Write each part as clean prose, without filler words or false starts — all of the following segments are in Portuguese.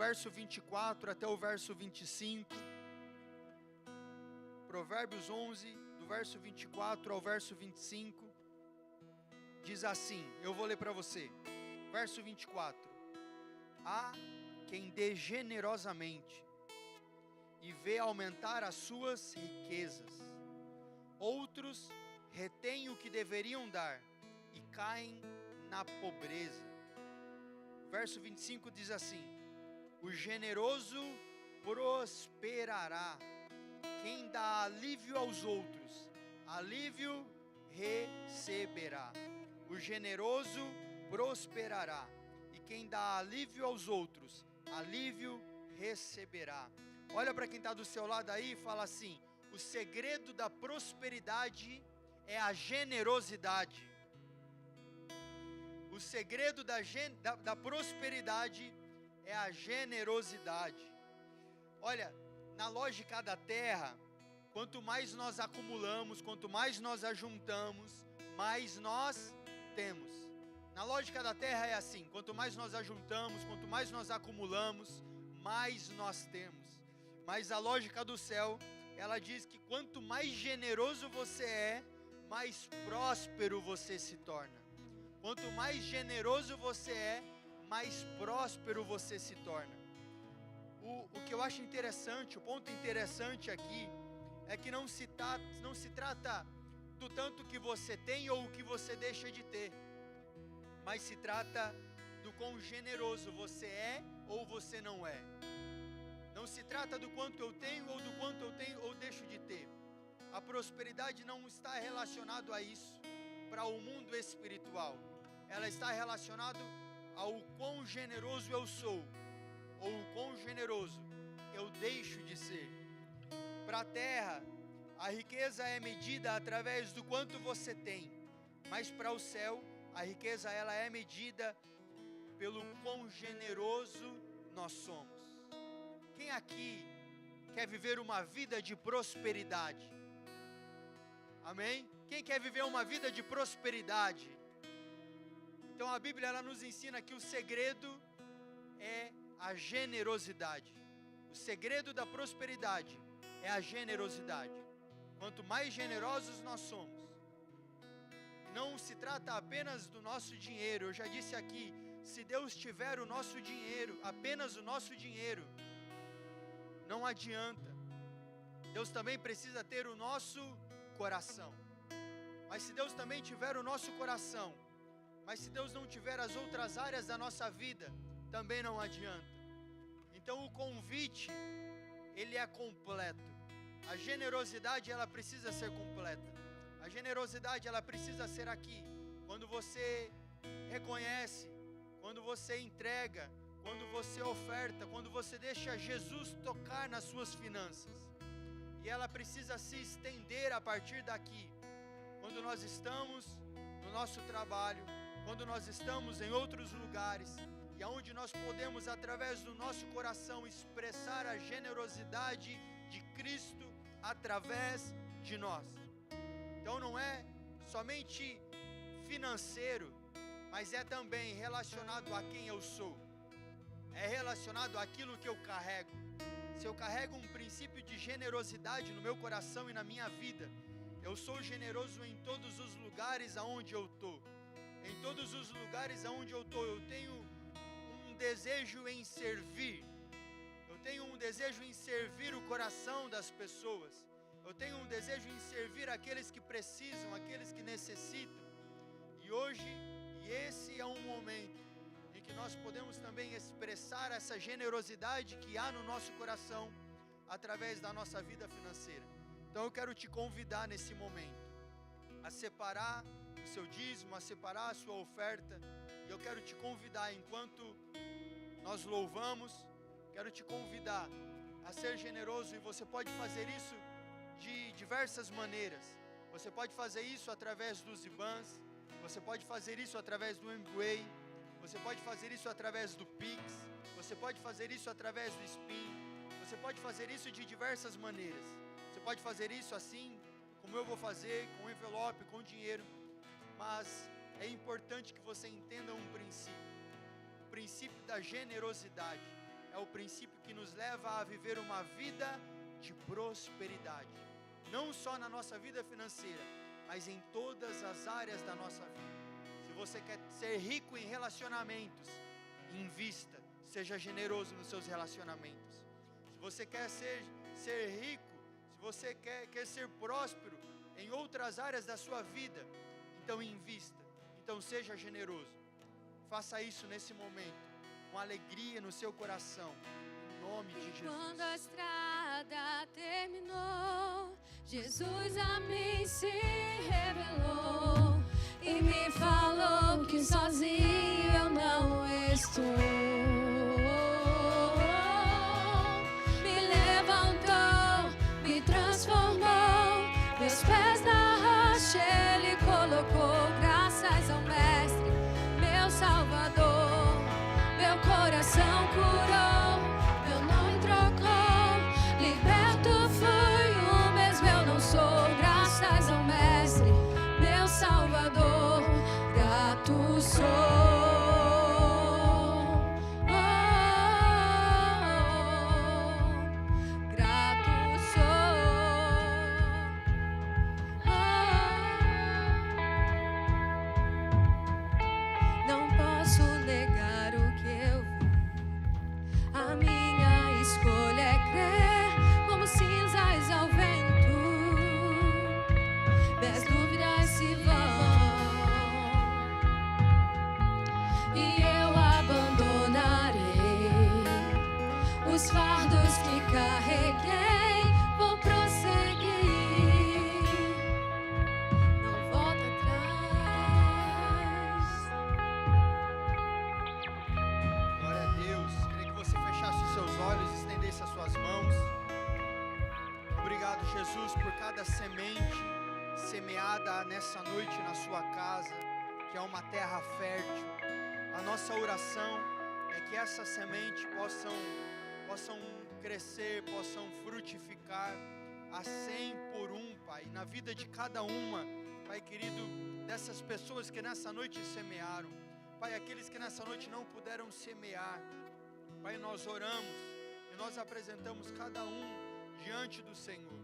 verso 24 até o verso 25. Provérbios 11, do verso 24 ao verso 25, diz assim, eu vou ler para você, verso 24, há quem dê generosamente, e vê aumentar as suas riquezas, outros retêm o que deveriam dar, e caem na pobreza. Verso 25 diz assim, o generoso prosperará, quem dá alívio aos outros, alívio receberá. O generoso prosperará, e quem dá alívio aos outros, alívio receberá. Olha para quem está do seu lado aí e fala assim, o segredo da prosperidade é a generosidade. O segredo da prosperidade é a generosidade. Olha, na lógica da terra, quanto mais nós acumulamos, quanto mais nós ajuntamos, mais nós temos. Na lógica da terra é assim, quanto mais nós ajuntamos, quanto mais nós acumulamos, mais nós temos. Mas a lógica do céu, ela diz que quanto mais generoso você é, mais próspero você se torna. Quanto mais generoso você é, mais próspero você se torna. O que eu acho interessante, o ponto interessante aqui, é que não se trata do tanto que você tem ou o que você deixa de ter, mas se trata do quão generoso você é ou você não é. Não se trata do quanto eu tenho ou do quanto eu tenho ou deixo de ter. A prosperidade não está relacionada a isso para o mundo espiritual. Ela está relacionada ao quão generoso eu sou ou o quão generoso eu deixo de ser. Para a terra, a riqueza é medida através do quanto você tem, mas para o céu, a riqueza ela é medida pelo quão generoso nós somos. Quem aqui quer viver uma vida de prosperidade? Amém? Quem quer viver uma vida de prosperidade? Então a Bíblia ela nos ensina que o segredo é a generosidade. O segredo da prosperidade é a generosidade. Quanto mais generosos nós somos, não se trata apenas do nosso dinheiro. Eu já disse aqui, se Deus tiver o nosso dinheiro, apenas o nosso dinheiro, não adianta. Deus também precisa ter o nosso coração. Mas se Deus também tiver o nosso coração, mas se Deus não tiver as outras áreas da nossa vida, também não adianta. Então o convite, ele é completo. A generosidade, ela precisa ser completa. A generosidade, ela precisa ser aqui. Quando você reconhece, quando você entrega, quando você oferta, quando você deixa Jesus tocar nas suas finanças. E ela precisa se estender a partir daqui. Quando nós estamos no nosso trabalho, quando nós estamos em outros lugares, e aonde nós podemos, através do nosso coração, expressar a generosidade de Cristo através de nós. Então não é somente financeiro, mas é também relacionado a quem eu sou. É relacionado àquilo que eu carrego. Se eu carrego um princípio de generosidade no meu coração e na minha vida, eu sou generoso em todos os lugares aonde eu estou. Em todos os lugares aonde eu estou, eu tenho um desejo em servir. Eu tenho um desejo em servir o coração das pessoas. Eu tenho um desejo em servir aqueles que precisam, aqueles que necessitam. E hoje, esse é um momento em que nós podemos também expressar essa generosidade que há no nosso coração através da nossa vida financeira. Então eu quero te convidar nesse momento a separar o seu dízimo, a separar a sua oferta. E eu quero te convidar, enquanto nós louvamos, quero te convidar a ser generoso. E você pode fazer isso de diversas maneiras. Você pode fazer isso através dos IBANs, você pode fazer isso através do MBWay, você pode fazer isso através do Pix, você pode fazer isso através do SPIN, você pode fazer isso de diversas maneiras. Você pode fazer isso assim, como eu vou fazer, com envelope, com dinheiro. Mas é importante que você entenda um princípio. O princípio da generosidade. é o princípio que nos leva a viver uma vida de prosperidade. Não só na nossa vida financeira, mas em todas as áreas da nossa vida. Se você quer ser rico em relacionamentos, invista, seja generoso nos seus relacionamentos. Se você quer ser rico, se você quer ser próspero em outras áreas da sua vida, então invista, então seja generoso. Faça isso nesse momento, com alegria no seu coração, em nome de Jesus. Quando a estrada terminou, Jesus a mim se revelou e me falou que sozinho eu não estou. Me levantou, me transformou, meus pés na rocha Ele colocou. Graças ao Mestre, meu Salvador, meu coração curou, meu nome trocou, liberto fui, o mesmo eu não sou. Graças ao Mestre, meu Salvador, grato sou. Os fardos que carreguei, vou prosseguir, não volto atrás. Glória a Deus. Queria que você fechasse os seus olhos e estendesse as suas mãos. Obrigado, Jesus, por cada semente semeada nessa noite na sua casa, que é uma terra fértil. A nossa oração é que essa semente possam crescer, possam frutificar a 100 por 1, Pai, na vida de cada uma, Pai querido, dessas pessoas que nessa noite semearam, Pai, aqueles que nessa noite não puderam semear, Pai, nós oramos e nós apresentamos cada um diante do Senhor,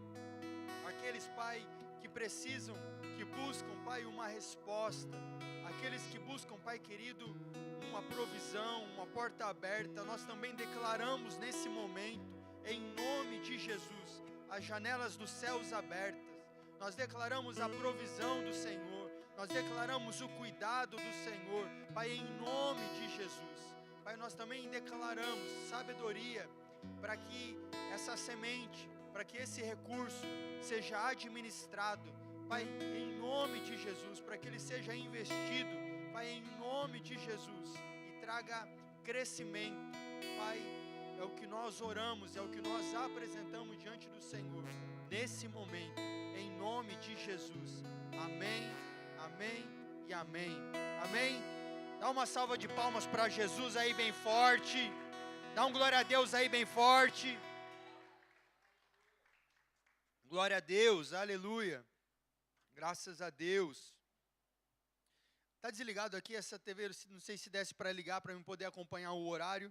aqueles, Pai, que precisam, que buscam, Pai, uma resposta, aqueles que buscam, Pai querido, uma provisão, uma porta aberta, nós também declaramos nesse momento, em nome de Jesus, as janelas dos céus abertas, nós declaramos a provisão do Senhor, nós declaramos o cuidado do Senhor, Pai, em nome de Jesus, Pai, nós também declaramos sabedoria, para que essa semente, para que esse recurso seja administrado, Pai, em nome de Jesus, para que ele seja investido, Pai, em nome de Jesus, e traga crescimento, Pai, é o que nós oramos, é o que nós apresentamos diante do Senhor, nesse momento, em nome de Jesus, amém, amém e amém, amém. Dá uma salva de palmas para Jesus aí bem forte, dá um glória a Deus aí bem forte, glória a Deus, aleluia, graças a Deus. Está desligado aqui essa TV, não sei se desce para ligar para eu poder acompanhar o horário.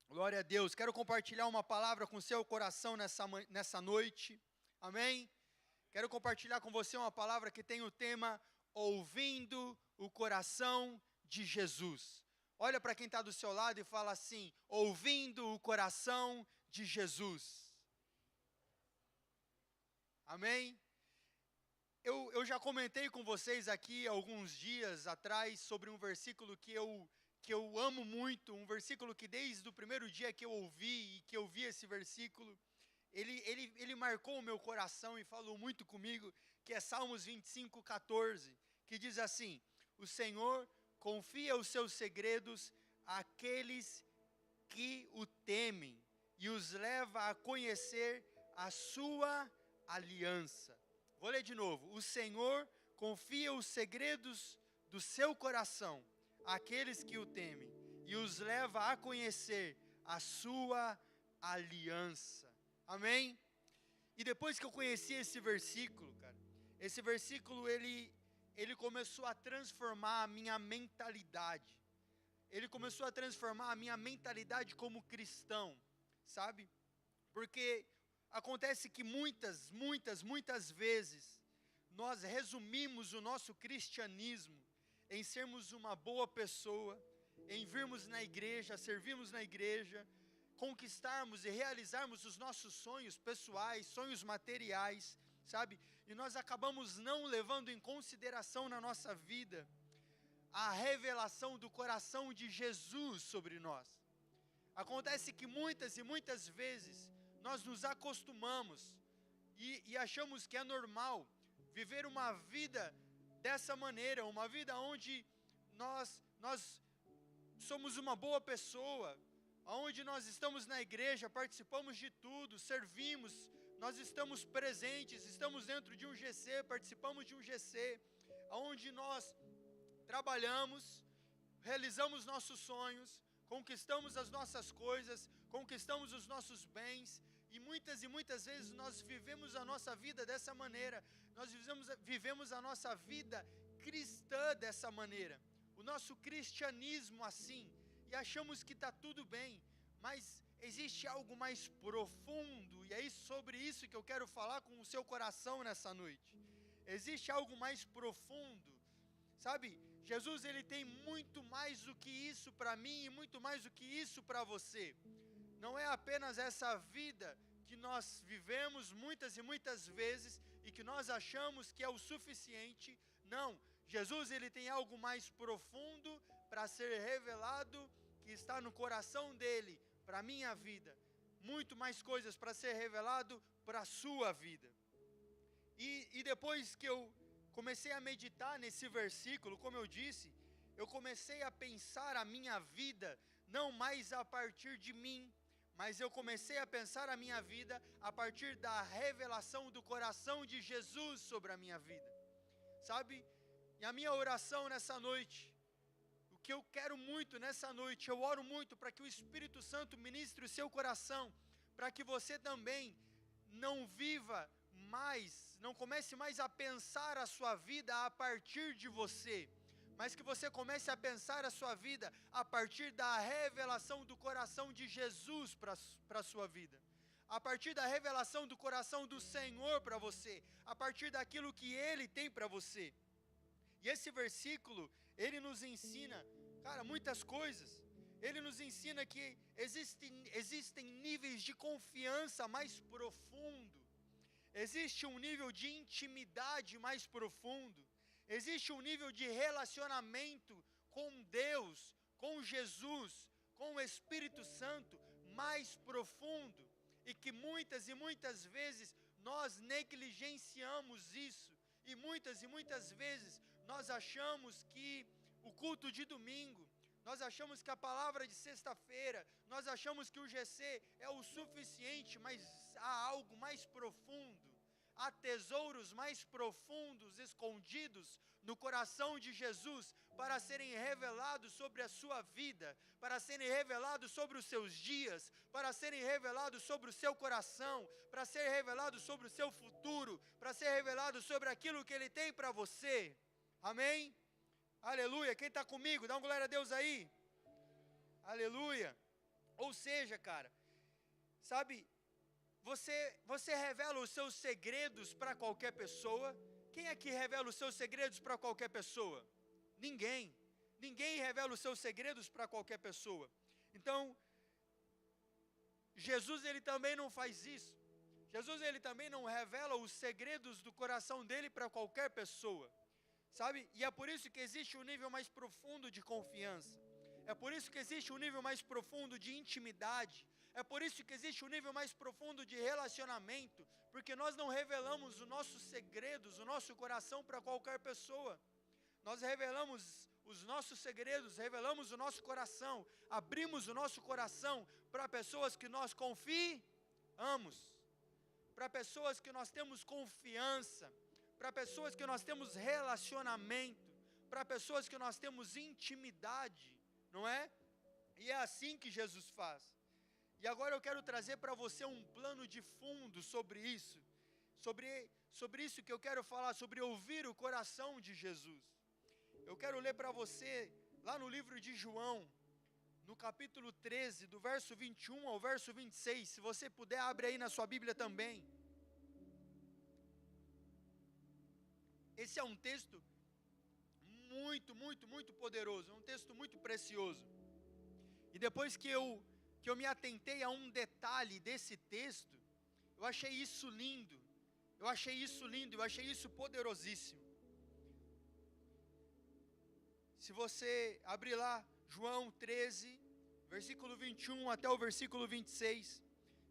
Glória a Deus. Quero compartilhar uma palavra com o seu coração nessa noite. Amém? Quero compartilhar com você uma palavra que tem o tema Ouvindo o Coração de Jesus. Olha para quem está do seu lado e fala assim: Ouvindo o Coração de Jesus. Amém? Eu já comentei com vocês aqui alguns dias atrás sobre um versículo que eu amo muito, um versículo que desde o primeiro dia que eu ouvi e que eu vi esse versículo, ele marcou o meu coração e falou muito comigo, que é Salmos 25:14, que diz assim: o Senhor confia os seus segredos àqueles que o temem e os leva a conhecer a sua aliança. Vou ler de novo. O Senhor confia os segredos do seu coração àqueles que o temem e os leva a conhecer a sua aliança. Amém? E depois que eu conheci esse versículo, cara, esse versículo ele começou a transformar a minha mentalidade. ele começou a transformar a minha mentalidade como cristão, sabe? Porque acontece que muitas vezes nós resumimos o nosso cristianismo em sermos uma boa pessoa, em virmos na igreja, servirmos na igreja, conquistarmos e realizarmos os nossos sonhos pessoais, sonhos materiais, sabe? E nós acabamos não levando em consideração na nossa vida a revelação do coração de Jesus sobre nós. Acontece que muitas vezes nós nos acostumamos e achamos que é normal viver uma vida dessa maneira, uma vida onde nós somos uma boa pessoa, onde nós estamos na igreja, participamos de tudo, servimos, nós estamos presentes, estamos dentro de um GC, participamos de um GC, onde nós trabalhamos, realizamos nossos sonhos, conquistamos as nossas coisas, conquistamos os nossos bens, e muitas vezes nós vivemos a nossa vida dessa maneira, nós vivemos a nossa vida cristã dessa maneira, o nosso cristianismo assim, e achamos que está tudo bem, mas existe algo mais profundo, e é sobre isso que eu quero falar com o seu coração nessa noite. Existe algo mais profundo, sabe? Jesus, ele tem muito mais do que isso para mim e muito mais do que isso para você. Não é apenas essa vida que nós vivemos muitas vezes e que nós achamos que é o suficiente. Não, Jesus, ele tem algo mais profundo para ser revelado, que está no coração dele, para a minha vida. Muito mais coisas para ser revelado para a sua vida. E depois que eu comecei a meditar nesse versículo, como eu disse, eu comecei a pensar a minha vida, não mais a partir de mim, mas eu comecei a pensar a minha vida a partir da revelação do coração de Jesus sobre a minha vida, sabe? E a minha oração nessa noite, o que eu quero muito nessa noite, eu oro muito para que o Espírito Santo ministre o seu coração, para que você também não viva mais, não comece mais a pensar a sua vida a partir de você, mas que você comece a pensar a sua vida a partir da revelação do coração de Jesus para a sua vida, a partir da revelação do coração do Senhor para você, a partir daquilo que Ele tem para você. E esse versículo, ele nos ensina, cara, muitas coisas. Ele nos ensina que existem níveis de confiança mais profundo, existe um nível de intimidade mais profundo, existe um nível de relacionamento com Deus, com Jesus, com o Espírito Santo mais profundo, e que muitas vezes nós negligenciamos isso, e muitas vezes nós achamos que o culto de domingo, nós achamos que a palavra de sexta-feira, nós achamos que o GC é o suficiente, mas há algo mais profundo, há tesouros mais profundos escondidos no coração de Jesus para serem revelados sobre a sua vida, para serem revelados sobre os seus dias, para serem revelados sobre o seu coração, para ser revelados sobre o seu futuro, para ser revelados sobre aquilo que Ele tem para você. Amém? Aleluia. Quem está comigo? Dá uma glória a Deus aí. Aleluia. Ou seja, cara, sabe, você revela os seus segredos para qualquer pessoa. Quem aqui revela os seus segredos para qualquer pessoa? Ninguém. Ninguém revela os seus segredos para qualquer pessoa. Então, Jesus, ele também não faz isso. Jesus, ele também não revela os segredos do coração dele para qualquer pessoa, sabe? E é por isso que existe um nível mais profundo de confiança. É por isso que existe um nível mais profundo de intimidade. É por isso que existe um nível mais profundo de relacionamento, porque nós não revelamos os nossos segredos, o nosso coração para qualquer pessoa. Nós revelamos os nossos segredos, revelamos o nosso coração, abrimos o nosso coração para pessoas que nós confiamos, para pessoas que nós temos confiança, para pessoas que nós temos relacionamento, para pessoas que nós temos intimidade, não é? E é assim que Jesus faz. E agora eu quero trazer para você um plano de fundo sobre isso, sobre isso que eu quero falar, sobre ouvir o coração de Jesus. Eu quero ler para você, lá no livro de João, no capítulo 13, do verso 21 ao verso 26. Se você puder, abre aí na sua Bíblia também. Esse é um texto muito, muito, muito poderoso, é um texto muito precioso. E depois que eu me atentei a um detalhe desse texto, eu achei isso lindo, eu achei isso poderosíssimo. Se você abrir lá, João 13, versículo 21 até o versículo 26,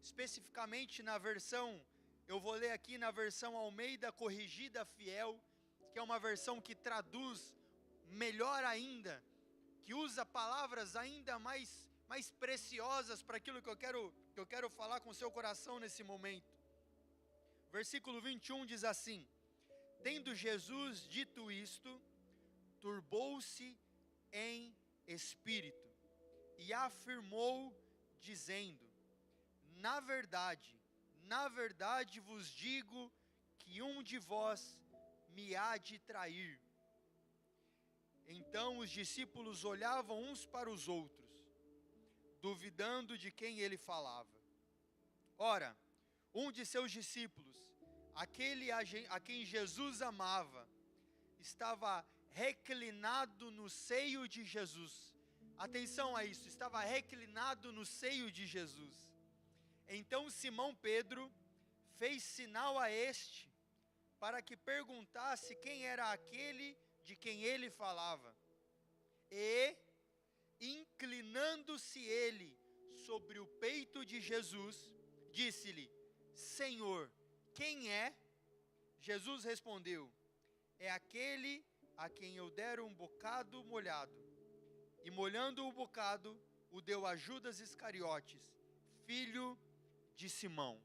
especificamente na versão, eu vou ler aqui na versão Almeida Corrigida Fiel, que é uma versão que traduz melhor ainda, que usa palavras ainda mais preciosas para aquilo que eu quero falar com o seu coração nesse momento. Versículo 21 diz assim: tendo Jesus dito isto, turbou-se em espírito e afirmou, dizendo: na verdade vos digo que um de vós me há de trair. Então os discípulos olhavam uns para os outros, duvidando de quem ele falava. Ora, um de seus discípulos, aquele a quem Jesus amava, estava reclinado no seio de Jesus. Atenção a isso, estava reclinado no seio de Jesus. Então Simão Pedro fez sinal a este, para que perguntasse quem era aquele de quem ele falava. E, inclinando-se ele sobre o peito de Jesus, disse-lhe: Senhor, quem é? Jesus respondeu: é aquele a quem eu der um bocado molhado. E molhando o bocado, o deu a Judas Iscariotes, filho de Simão.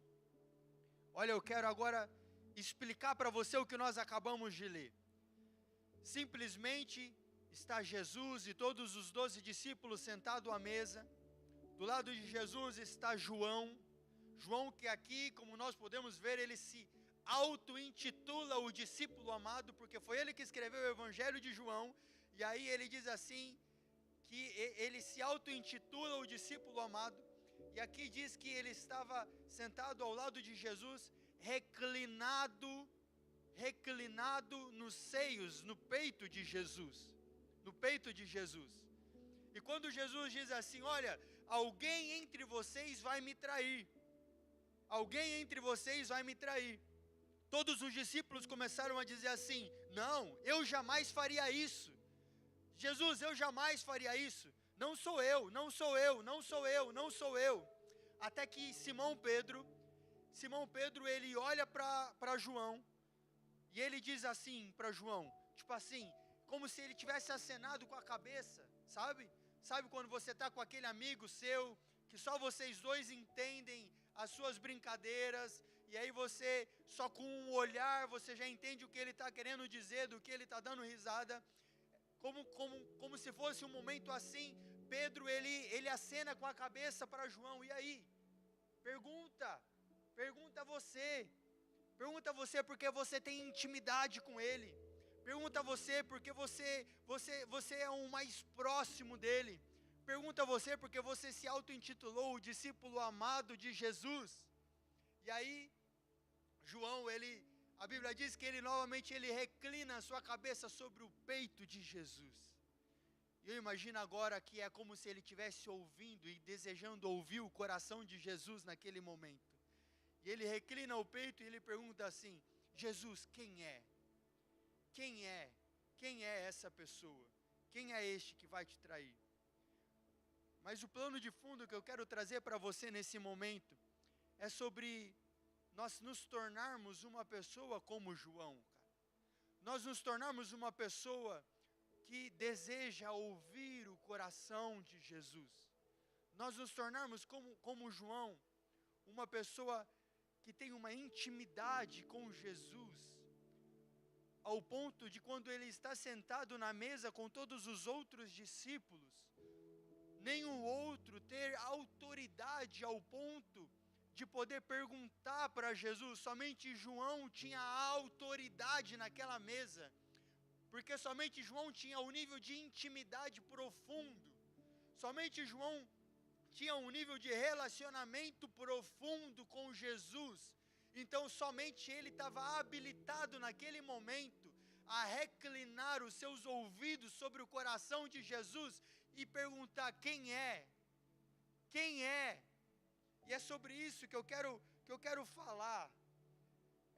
Olha, eu quero agora explicar para você o que nós acabamos de ler. Simplesmente está Jesus e todos os 12 discípulos sentados à mesa. Do lado de Jesus está João. João, que aqui, como nós podemos ver, ele se auto-intitula o discípulo amado, porque foi ele que escreveu o Evangelho de João. E aí ele diz assim, que ele se auto-intitula o discípulo amado. E aqui diz que ele estava sentado ao lado de Jesus, reclinado nos seios, no peito de Jesus. No peito de Jesus. E quando Jesus diz assim: olha, alguém entre vocês vai me trair. Alguém entre vocês vai me trair. Todos os discípulos começaram a dizer assim: não, eu jamais faria isso. Jesus, eu jamais faria isso. Não sou eu, não sou eu, não sou eu, não sou eu. Até que Simão Pedro, ele olha para João, e ele diz assim para João, tipo assim, como se ele tivesse acenado com a cabeça, sabe? Sabe quando você está com aquele amigo seu, que só vocês dois entendem as suas brincadeiras, e aí você, só com um olhar, você já entende o que ele está querendo dizer, do que ele está dando risada, como se fosse um momento assim. Pedro, ele acena com a cabeça para João. E aí? Pergunta você porque você tem intimidade com ele. Pergunta você porque você é o mais próximo dele. Pergunta você porque você se auto-intitulou o discípulo amado de Jesus. E aí, João, a Bíblia diz que ele novamente reclina a sua cabeça sobre o peito de Jesus. E eu imagino agora que é como se ele estivesse ouvindo e desejando ouvir o coração de Jesus naquele momento. E ele reclina o peito e ele pergunta assim: Jesus, quem é? Quem é? Quem é essa pessoa? Quem é este que vai te trair? Mas o plano de fundo que eu quero trazer para você nesse momento é sobre nós nos tornarmos uma pessoa como João, cara. Nós nos tornarmos uma pessoa que deseja ouvir o coração de Jesus. Nós nos tornarmos como João, uma pessoa que tem uma intimidade com Jesus, ao ponto de quando ele está sentado na mesa com todos os outros discípulos, nenhum outro ter autoridade ao ponto de poder perguntar para Jesus. Somente João tinha autoridade naquela mesa, porque somente João tinha o nível de intimidade profundo, Somente João tinha um nível de relacionamento profundo com Jesus. Então somente ele estava habilitado naquele momento a reclinar os seus ouvidos sobre o coração de Jesus e perguntar: quem é? Quem é? E é sobre isso que eu quero falar.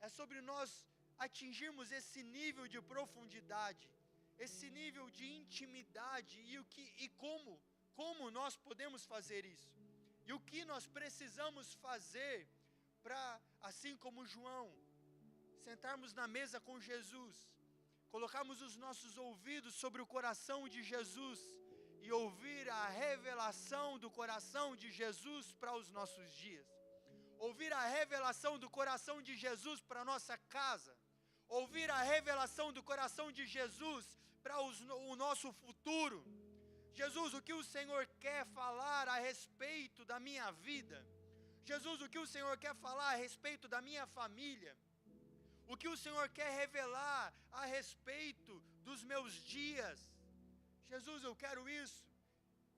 É sobre nós atingirmos esse nível de profundidade, esse nível de intimidade e como nós podemos fazer isso. E o que nós precisamos fazer para, assim como João, sentarmos na mesa com Jesus, colocarmos os nossos ouvidos sobre o coração de Jesus e ouvir a revelação do coração de Jesus para os nossos dias. Ouvir a revelação do coração de Jesus para a nossa casa. Ouvir a revelação do coração de Jesus para o nosso futuro. Jesus, o que o Senhor quer falar a respeito da minha vida? Jesus, o que o Senhor quer falar a respeito da minha família? O que o Senhor quer revelar a respeito dos meus dias? Jesus, eu quero isso.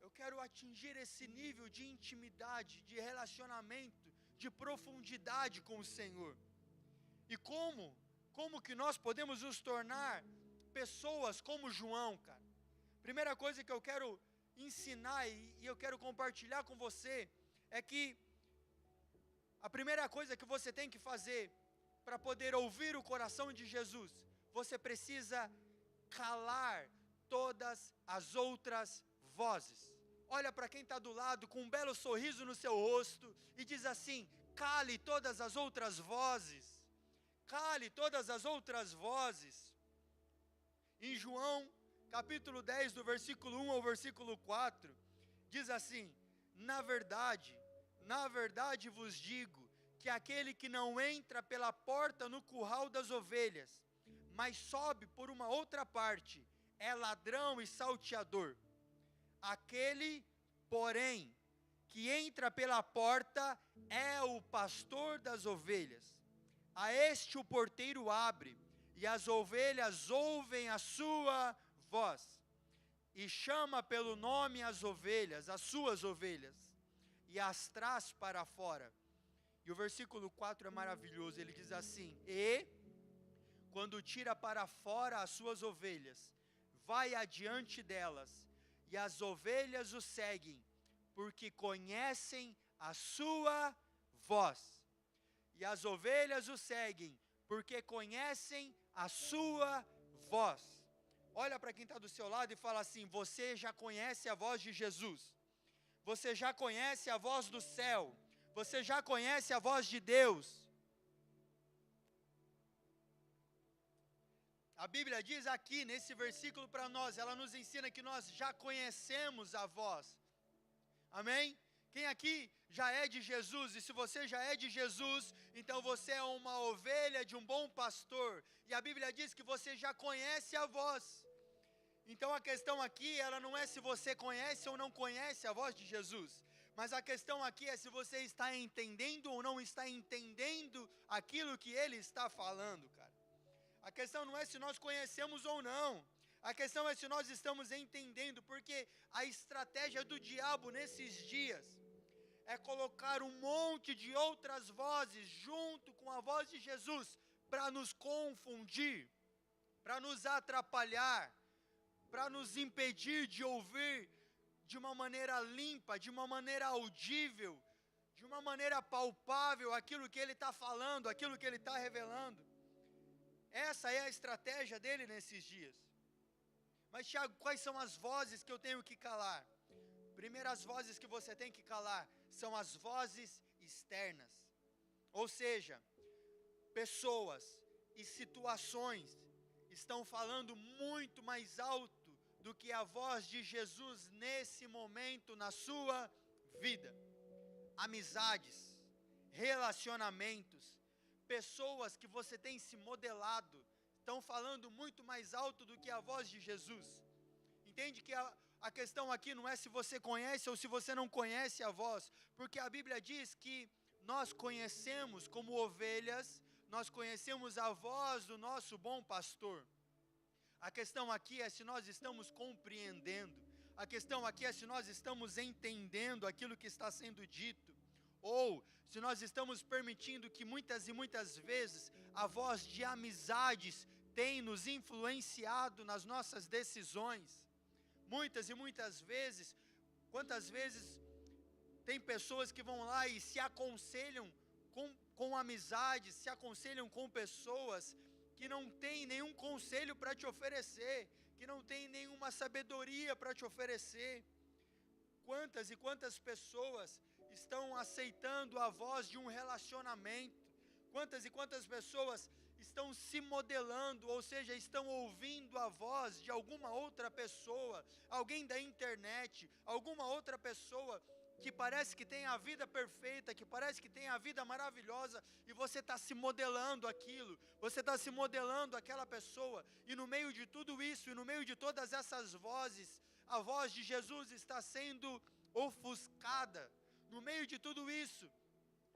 Eu quero atingir esse nível de intimidade, de relacionamento, de profundidade com o Senhor. E como que nós podemos nos tornar pessoas como João, cara? Primeira coisa que eu quero ensinar e eu quero compartilhar com você é que a primeira coisa que você tem que fazer para poder ouvir o coração de Jesus, você precisa calar todas as outras vozes. Olha para quem está do lado com um belo sorriso no seu rosto e diz assim: cale todas as outras vozes. Cale todas as outras vozes. Em João, capítulo 10, do versículo 1 ao versículo 4, diz assim: na verdade vos digo, que aquele que não entra pela porta no curral das ovelhas, mas sobe por uma outra parte, é ladrão e salteador. Aquele, porém, que entra pela porta, é o pastor das ovelhas. A este o porteiro abre, e as ovelhas ouvem a sua voz, e chama pelo nome as ovelhas, as suas ovelhas, e as traz para fora. E o versículo 4 é maravilhoso, ele diz assim: e, quando tira para fora as suas ovelhas, vai adiante delas, e as ovelhas o seguem, porque conhecem a sua voz. E as ovelhas o seguem, porque conhecem a sua voz. Olha para quem está do seu lado e fala assim: você já conhece a voz de Jesus. Você já conhece a voz do céu. Você já conhece a voz de Deus. A Bíblia diz aqui nesse versículo para nós, ela nos ensina que nós já conhecemos a voz. Amém? Quem aqui já é de Jesus? E se você já é de Jesus, então você é uma ovelha de um bom pastor. E a Bíblia diz que você já conhece a voz. Então a questão aqui, ela não é se você conhece ou não conhece a voz de Jesus. Mas a questão aqui é se você está entendendo ou não está entendendo aquilo que ele está falando, cara. A questão não é se nós conhecemos ou não. A questão é se nós estamos entendendo, porque a estratégia do diabo nesses dias é colocar um monte de outras vozes junto com a voz de Jesus para nos confundir, para nos atrapalhar, para nos impedir de ouvir de uma maneira limpa, de uma maneira audível, de uma maneira palpável aquilo que ele está falando, aquilo que ele está revelando. Essa é a estratégia dele nesses dias. Mas Tiago, quais são as vozes que eu tenho que calar? Primeiras vozes que você tem que calar são as vozes externas. Ou seja, pessoas e situações estão falando muito mais alto do que a voz de Jesus nesse momento na sua vida. Amizades, relacionamentos, pessoas que você tem se modelado, estão falando muito mais alto do que a voz de Jesus. Entende que a questão aqui não é se você conhece ou se você não conhece a voz, porque a Bíblia diz que nós conhecemos como ovelhas, nós conhecemos a voz do nosso bom pastor. A questão aqui é se nós estamos compreendendo A questão aqui é se nós estamos entendendo aquilo que está sendo dito, ou se nós estamos permitindo que muitas e muitas vezes a voz de amizades tem nos influenciado nas nossas decisões. Muitas e muitas vezes, quantas vezes tem pessoas que vão lá e se aconselham com amizades, se aconselham com pessoas que não têm nenhum conselho para te oferecer, que não têm nenhuma sabedoria para te oferecer. Quantas e quantas pessoas estão aceitando a voz de um relacionamento? Quantas e quantas pessoas estão se modelando, ou seja, estão ouvindo a voz de alguma outra pessoa, alguém da internet, alguma outra pessoa que parece que tem a vida perfeita, que parece que tem a vida maravilhosa, e você está se modelando aquilo, você está se modelando aquela pessoa, e no meio de tudo isso, e no meio de todas essas vozes, a voz de Jesus está sendo ofuscada. No meio de tudo isso,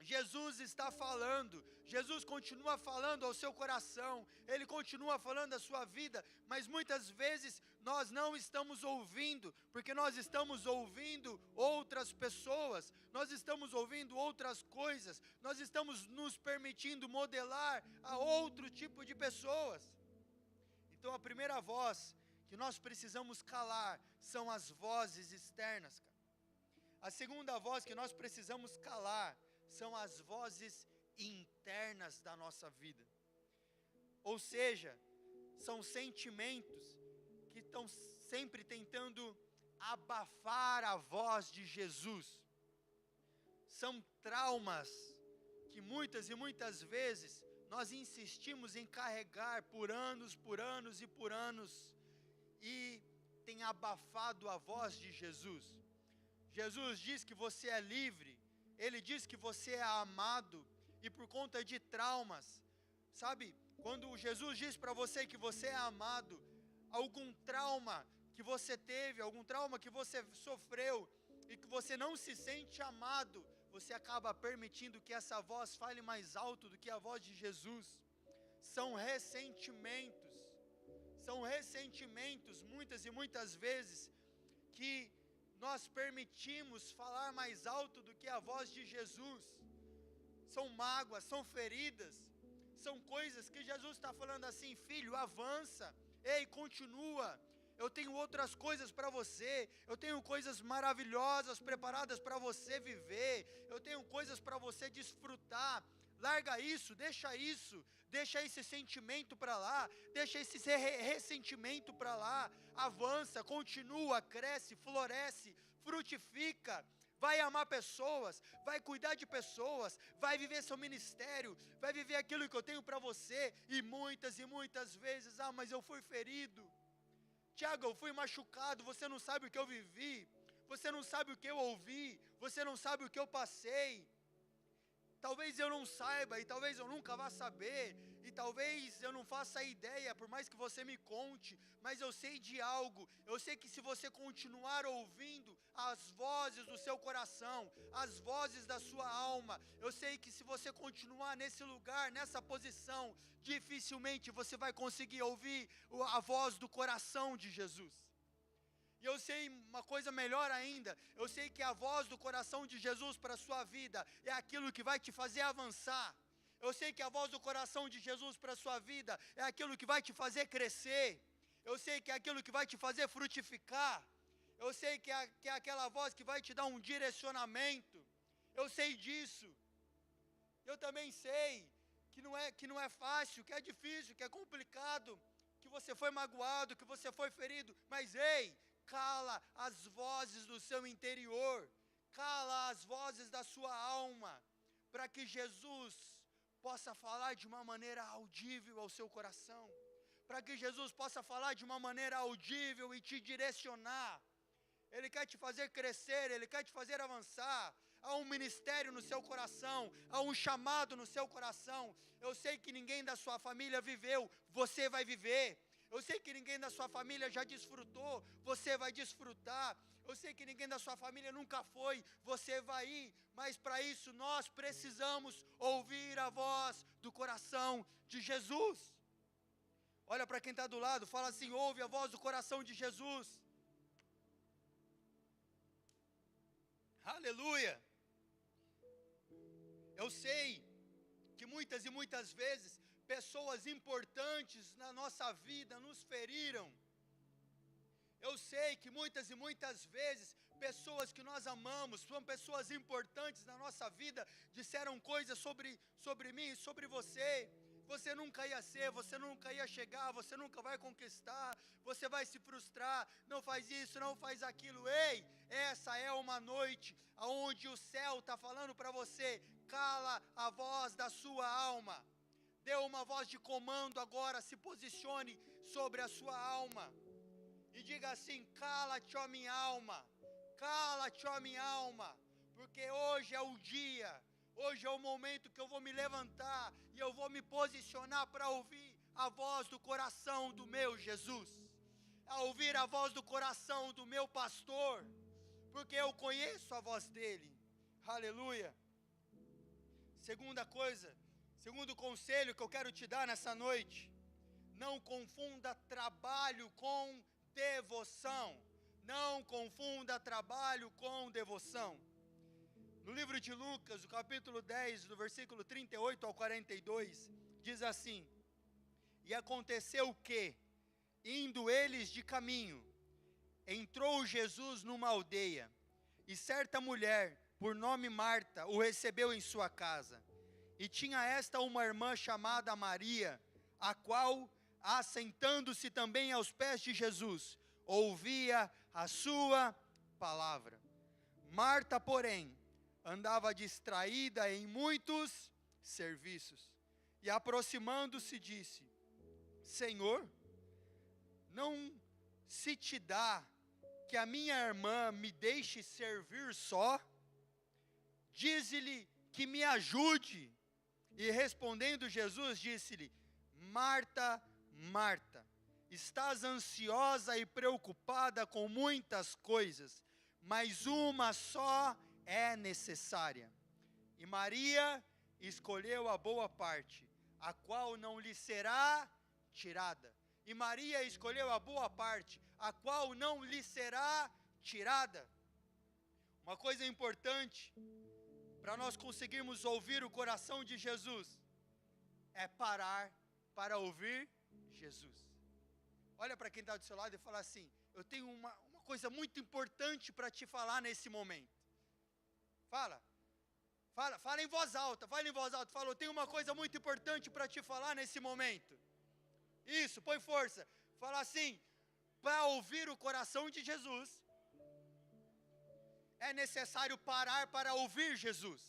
Jesus está falando, Jesus continua falando ao seu coração, Ele continua falando à sua vida, mas muitas vezes nós não estamos ouvindo, porque nós estamos ouvindo outras pessoas, nós estamos ouvindo outras coisas, nós estamos nos permitindo modelar a outro tipo de pessoas. Então a primeira voz que nós precisamos calar são as vozes externas, cara. A segunda voz que nós precisamos calar são as vozes internas da nossa vida. Ou seja, são sentimentos que estão sempre tentando abafar a voz de Jesus. São traumas que muitas e muitas vezes nós insistimos em carregar por anos e tem abafado a voz de Jesus. Jesus diz que você é livre, Ele diz que você é amado, e por conta de traumas, sabe, quando Jesus diz para você que você é amado, algum trauma que você teve, algum trauma que você sofreu, e que você não se sente amado, você acaba permitindo que essa voz fale mais alto do que a voz de Jesus. São ressentimentos, muitas e muitas vezes, que nós permitimos falar mais alto do que a voz de Jesus. São mágoas, são feridas, são coisas que Jesus está falando assim: filho, avança, ei, continua, eu tenho outras coisas para você, eu tenho coisas maravilhosas preparadas para você viver, eu tenho coisas para você desfrutar. Larga isso, deixa esse sentimento para lá, deixa esse ressentimento para lá, avança, continua, cresce, floresce, frutifica, vai amar pessoas, vai cuidar de pessoas, vai viver seu ministério, vai viver aquilo que eu tenho para você. E muitas vezes, mas eu fui ferido, Tiago, eu fui machucado, você não sabe o que eu vivi, você não sabe o que eu ouvi, você não sabe o que eu passei. Talvez eu não saiba, e talvez eu nunca vá saber, e talvez eu não faça ideia, por mais que você me conte, mas eu sei de algo. Eu sei que se você continuar ouvindo as vozes do seu coração, as vozes da sua alma, eu sei que se você continuar nesse lugar, nessa posição, dificilmente você vai conseguir ouvir a voz do coração de Jesus. E eu sei uma coisa melhor ainda, eu sei que a voz do coração de Jesus para a sua vida é aquilo que vai te fazer avançar. Eu sei que a voz do coração de Jesus para a sua vida é aquilo que vai te fazer crescer. Eu sei que é aquilo que vai te fazer frutificar. Eu sei que é aquela voz que vai te dar um direcionamento. Eu sei disso. Eu também sei que não é fácil, que é difícil, que é complicado, que você foi magoado, que você foi ferido, mas ei, cala as vozes do seu interior, cala as vozes da sua alma, para que Jesus possa falar de uma maneira audível ao seu coração, para que Jesus possa falar de uma maneira audível e te direcionar. Ele quer te fazer crescer, Ele quer te fazer avançar. Há um ministério no seu coração, há um chamado no seu coração. Eu sei que ninguém da sua família viveu, você vai viver. Eu sei que ninguém da sua família já desfrutou, você vai desfrutar. Eu sei que ninguém da sua família nunca foi, você vai ir. Mas para isso nós precisamos ouvir a voz do coração de Jesus. Olha para quem está do lado, fala assim: ouve a voz do coração de Jesus. Aleluia. Eu sei que muitas e muitas vezes pessoas importantes na nossa vida nos feriram. Eu sei que muitas e muitas vezes pessoas que nós amamos, são pessoas importantes na nossa vida, disseram coisas sobre mim, sobre você. Você nunca ia ser, você nunca ia chegar, você nunca vai conquistar, você vai se frustrar, não faz isso, não faz aquilo. Ei, essa é uma noite onde o céu está falando para você: cala a voz da sua alma. Dê uma voz de comando agora, se posicione sobre a sua alma. E diga assim: cala-te, ó minha alma, cala-te, ó minha alma, porque hoje é o dia, hoje é o momento que eu vou me levantar e eu vou me posicionar para ouvir a voz do coração do meu Jesus, a ouvir a voz do coração do meu pastor, porque eu conheço a voz dele. Aleluia. Segunda coisa, segundo conselho que eu quero te dar nessa noite: não confunda trabalho com devoção. Não confunda trabalho com devoção. No livro de Lucas, o capítulo 10, do versículo 38 ao 42, diz assim: e aconteceu que, indo eles de caminho, entrou Jesus numa aldeia, e certa mulher, por nome Marta, o recebeu em sua casa. E tinha esta uma irmã chamada Maria, a qual, assentando-se também aos pés de Jesus, ouvia a sua palavra. Marta, porém, andava distraída em muitos serviços. E aproximando-se disse: Senhor, não se te dá que a minha irmã me deixe servir só? Dize-lhe que me ajude. E respondendo Jesus, disse-lhe: Marta, Marta, estás ansiosa e preocupada com muitas coisas, mas uma só é necessária. E Maria escolheu a boa parte, a qual não lhe será tirada. E Maria escolheu a boa parte, a qual não lhe será tirada. Uma coisa importante para nós conseguirmos ouvir o coração de Jesus é parar para ouvir Jesus. Olha para quem está do seu lado e fala assim: eu tenho uma coisa muito importante para te falar nesse momento. Fala em voz alta, fala: eu tenho uma coisa muito importante para te falar nesse momento. Isso, põe força. Fala assim: para ouvir o coração de Jesus, é necessário parar para ouvir Jesus.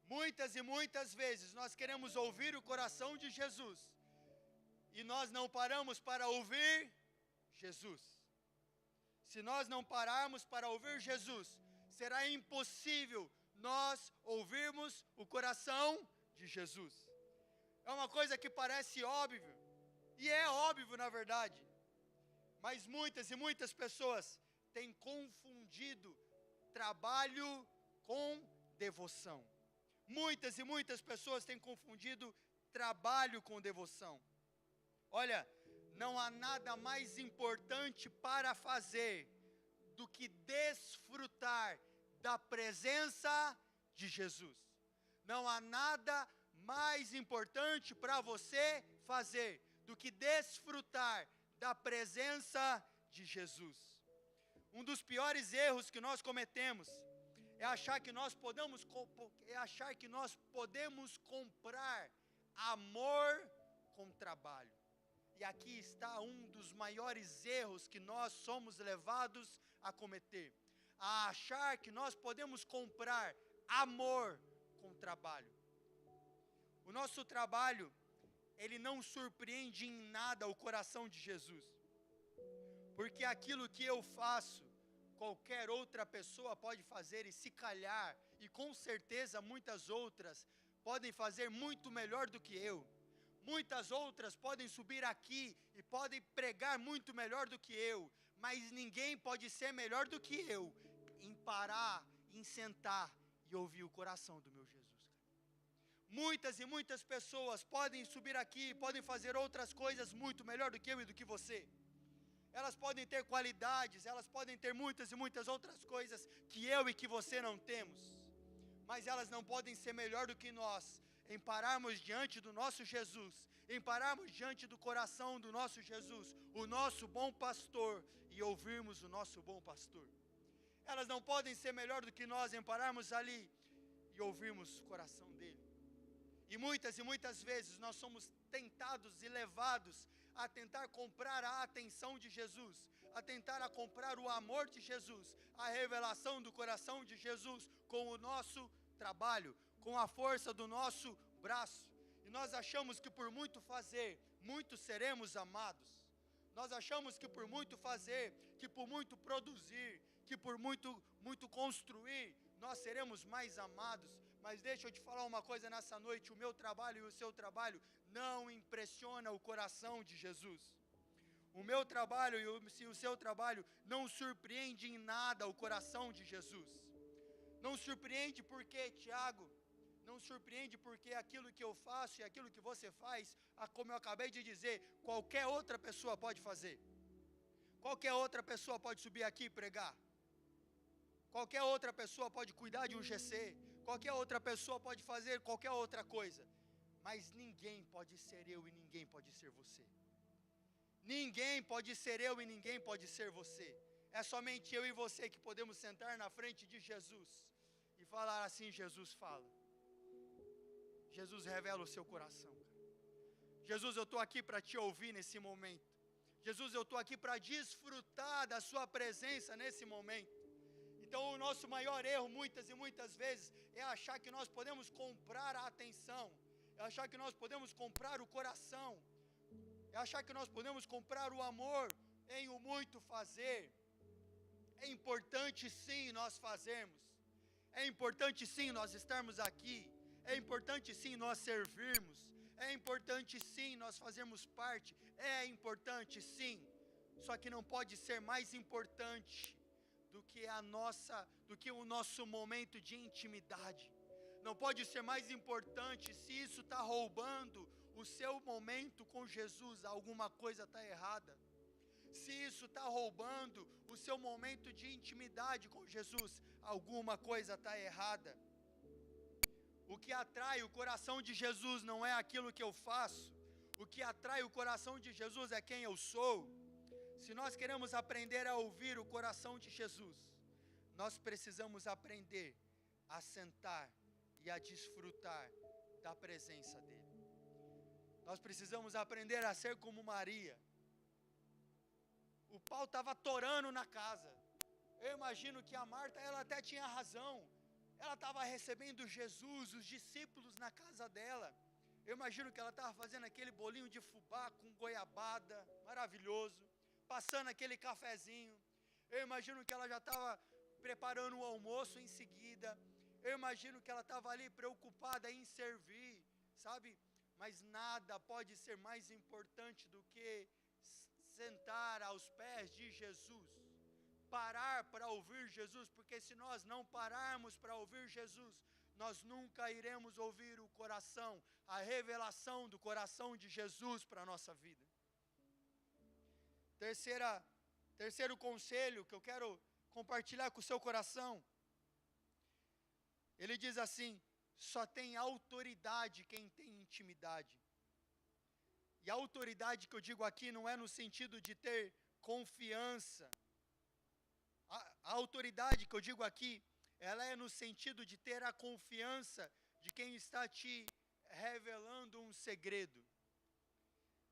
Muitas e muitas vezes nós queremos ouvir o coração de Jesus e nós não paramos para ouvir Jesus. Se nós não pararmos para ouvir Jesus, será impossível nós ouvirmos o coração de Jesus. É uma coisa que parece óbvio, e é óbvio na verdade, mas muitas e muitas pessoas têm confundido trabalho com devoção. Muitas e muitas pessoas têm confundido trabalho com devoção. Olha, não há nada mais importante para fazer do que desfrutar da presença de Jesus. Não há nada mais importante para você fazer do que desfrutar da presença de Jesus. Um dos piores erros que nós cometemos é achar que nós podemos comprar amor com trabalho. E aqui está um dos maiores erros que nós somos levados a cometer: a achar que nós podemos comprar amor com trabalho. O nosso trabalho, ele não surpreende em nada o coração de Jesus, porque aquilo que eu faço, qualquer outra pessoa pode fazer, e se calhar, e com certeza muitas outras podem fazer muito melhor do que eu. Muitas outras podem subir aqui e podem pregar muito melhor do que eu, mas ninguém pode ser melhor do que eu em parar, em sentar e ouvir o coração do meu Jesus. Muitas e muitas pessoas podem subir aqui, podem fazer outras coisas muito melhor do que eu e do que você. elas podem ter qualidades, elas podem ter muitas e muitas outras coisas que eu e que você não temos, mas elas não podem ser melhor do que nós, em pararmos diante do nosso Jesus, em pararmos diante do coração do nosso Jesus, o nosso bom pastor, e ouvirmos o nosso bom pastor. Elas não podem ser melhor do que nós em pararmos ali e ouvirmos o coração dele. E muitas vezes nós somos tentados e levados a tentar comprar a atenção de Jesus, a tentar a comprar o amor de Jesus, a revelação do coração de Jesus com o nosso trabalho, com a força do nosso braço. E nós achamos que por muito fazer, muito seremos amados. Nós achamos que por muito fazer, que por muito produzir, que por muito construir, nós seremos mais amados. Mas deixa eu te falar uma coisa nessa noite: o meu trabalho e o seu trabalho não impressiona o coração de Jesus. O meu trabalho e o seu trabalho não surpreende em nada o coração de Jesus. Não surpreende porque, Tiago, não surpreende porque aquilo que eu faço e aquilo que você faz, como eu acabei de dizer, qualquer outra pessoa pode fazer. Qualquer outra pessoa pode subir aqui e pregar. Qualquer outra pessoa pode cuidar de um GC. Qualquer outra pessoa pode fazer qualquer outra coisa. Mas ninguém pode ser eu e ninguém pode ser você. Ninguém pode ser eu e ninguém pode ser você. É somente eu e você que podemos sentar na frente de Jesus e falar assim: Jesus fala. Jesus revela o seu coração. Jesus, eu estou aqui para te ouvir nesse momento. Jesus, eu estou aqui para desfrutar da sua presença nesse momento. Então o nosso maior erro muitas e muitas vezes é achar que nós podemos comprar a atenção, é achar que nós podemos comprar o coração, é achar que nós podemos comprar o amor em o muito fazer. É importante sim nós fazermos, é importante sim nós estarmos aqui, é importante sim nós servirmos, é importante sim nós fazermos parte, é importante sim, só que não pode ser mais importante do que o nosso momento de intimidade. Não pode ser mais importante. Se isso está roubando o seu momento com Jesus, alguma coisa está errada. Se isso está roubando o seu momento de intimidade com Jesus, alguma coisa está errada. O que atrai o coração de Jesus não é aquilo que eu faço. O que atrai o coração de Jesus é quem eu sou. Se nós queremos aprender a ouvir o coração de Jesus, nós precisamos aprender a sentar e a desfrutar da presença dEle. Nós precisamos aprender a ser como Maria. O pau estava torando na casa. Eu imagino que a Marta, ela até tinha razão. Ela estava recebendo Jesus, os discípulos na casa dela. Eu imagino que ela estava fazendo aquele bolinho de fubá com goiabada, maravilhoso, passando aquele cafezinho. Eu imagino que ela já estava preparando o almoço em seguida. Eu imagino que ela estava ali preocupada em servir, sabe? Mas nada pode ser mais importante do que sentar aos pés de Jesus, parar para ouvir Jesus, porque se nós não pararmos para ouvir Jesus, nós nunca iremos ouvir o coração, a revelação do coração de Jesus para a nossa vida. Terceiro conselho que eu quero compartilhar com o seu coração, ele diz assim: só tem autoridade quem tem intimidade. E a autoridade que eu digo aqui não é no sentido de ter confiança. A autoridade que eu digo aqui, ela é no sentido de ter a confiança de quem está te revelando um segredo.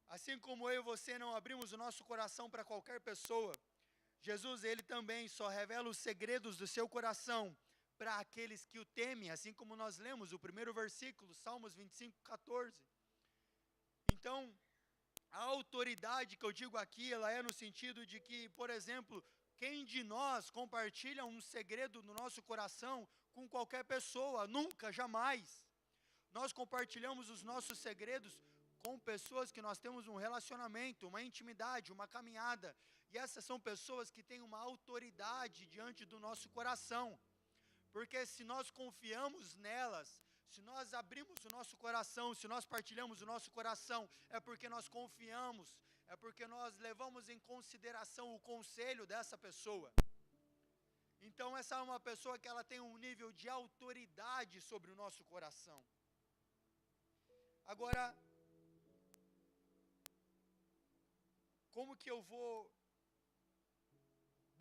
Assim como eu e você não abrimos o nosso coração para qualquer pessoa, Jesus, ele também só revela os segredos do seu coração para aqueles que o temem, assim como nós lemos o primeiro versículo, Salmos 25:14. Então, a autoridade que eu digo aqui, ela é no sentido de que, por exemplo, quem de nós compartilha um segredo no nosso coração com qualquer pessoa? Nunca, jamais. Nós compartilhamos os nossos segredos com pessoas que nós temos um relacionamento, uma intimidade, uma caminhada. E essas são pessoas que têm uma autoridade diante do nosso coração. Porque se nós confiamos nelas, se nós abrimos o nosso coração, se nós partilhamos o nosso coração, é porque nós confiamos é porque nós levamos em consideração o conselho dessa pessoa. Então essa é uma pessoa que ela tem um nível de autoridade sobre o nosso coração. Agora, como que eu vou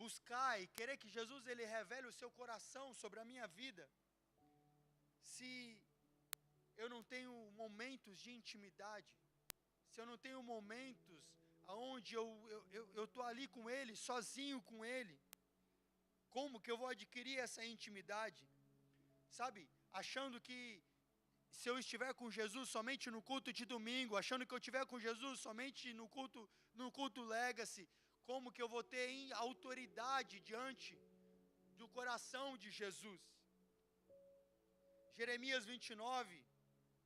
buscar e querer que Jesus ele revele o seu coração sobre a minha vida, se eu não tenho momentos de intimidade, se eu não tenho momentos onde eu estou ali com Ele, sozinho com Ele? Como que eu vou adquirir essa intimidade? Sabe, achando que se eu estiver com Jesus somente no culto de domingo, achando que eu estiver com Jesus somente no culto Legacy, como que eu vou ter autoridade diante do coração de Jesus? Jeremias 29,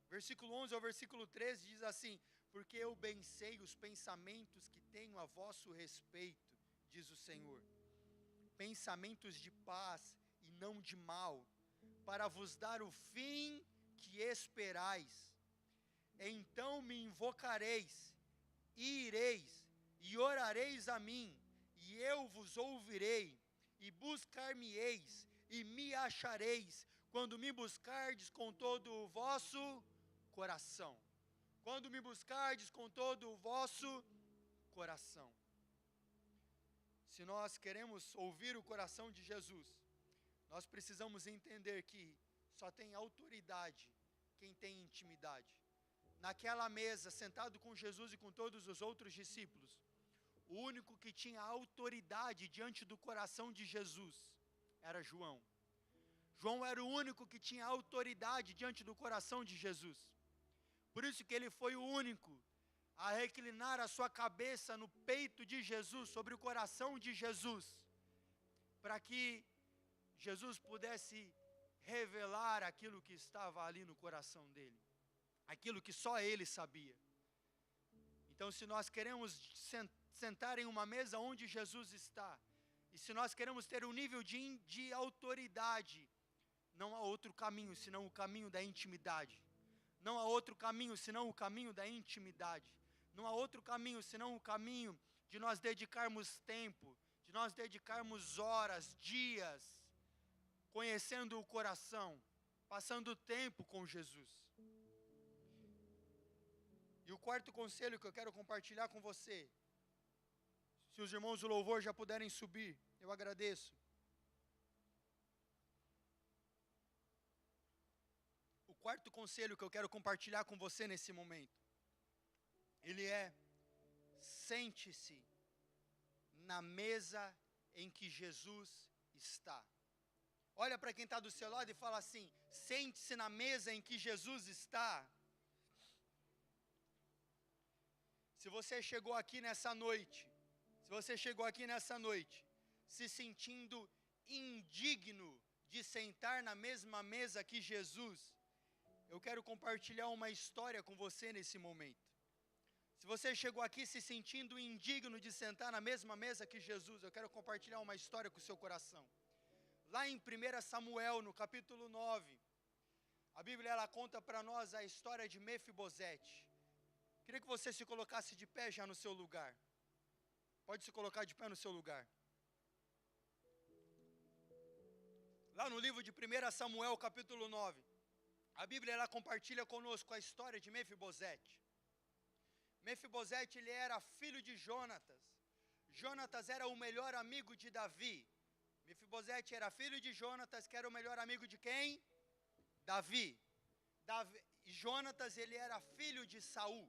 versículo 11 ao versículo 13 diz assim: porque eu bem sei os pensamentos que tenho a vosso respeito, diz o Senhor, pensamentos de paz e não de mal, para vos dar o fim que esperais. Então me invocareis, e ireis, e orareis a mim, e eu vos ouvirei, e buscar-me-eis, e me achareis, quando me buscardes com todo o vosso coração. Quando me buscardes com todo o vosso coração. Se nós queremos ouvir o coração de Jesus, nós precisamos entender que só tem autoridade quem tem intimidade. Naquela mesa, sentado com Jesus e com todos os outros discípulos, o único que tinha autoridade diante do coração de Jesus era João. João era o único que tinha autoridade diante do coração de Jesus. Por isso que ele foi o único a reclinar a sua cabeça no peito de Jesus, sobre o coração de Jesus, para que Jesus pudesse revelar aquilo que estava ali no coração dele, aquilo que só ele sabia. Então, se nós queremos sentar em uma mesa onde Jesus está, e se nós queremos ter um nível de autoridade, não há outro caminho senão o caminho da intimidade. Não há outro caminho senão o caminho da intimidade. Não há outro caminho senão o caminho de nós dedicarmos tempo, de nós dedicarmos horas, dias, conhecendo o coração, passando tempo com Jesus. E o quarto conselho que eu quero compartilhar com você, se os irmãos do louvor já puderem subir, eu agradeço. O quarto conselho que eu quero compartilhar com você nesse momento, ele é: sente-se na mesa em que Jesus está. Olha para quem está do seu lado e fala assim: sente-se na mesa em que Jesus está. Se você chegou aqui nessa noite, se sentindo indigno de sentar na mesma mesa que Jesus, eu quero compartilhar uma história com você nesse momento. Se você chegou aqui se sentindo indigno de sentar na mesma mesa que Jesus, eu quero compartilhar uma história com o seu coração. Lá em 1 Samuel, no capítulo 9, a Bíblia ela conta para nós a história de Mefibosete. Queria que você se colocasse de pé já no seu lugar. Pode se colocar de pé no seu lugar. Lá no livro de 1 Samuel, capítulo 9, a Bíblia ela compartilha conosco a história de Mefibosete. Mefibosete ele era filho de Jonatas. Jonatas era o melhor amigo de Davi. Mefibosete era filho de Jonatas, que era o melhor amigo de quem? Davi. Jonatas ele era filho de Saul.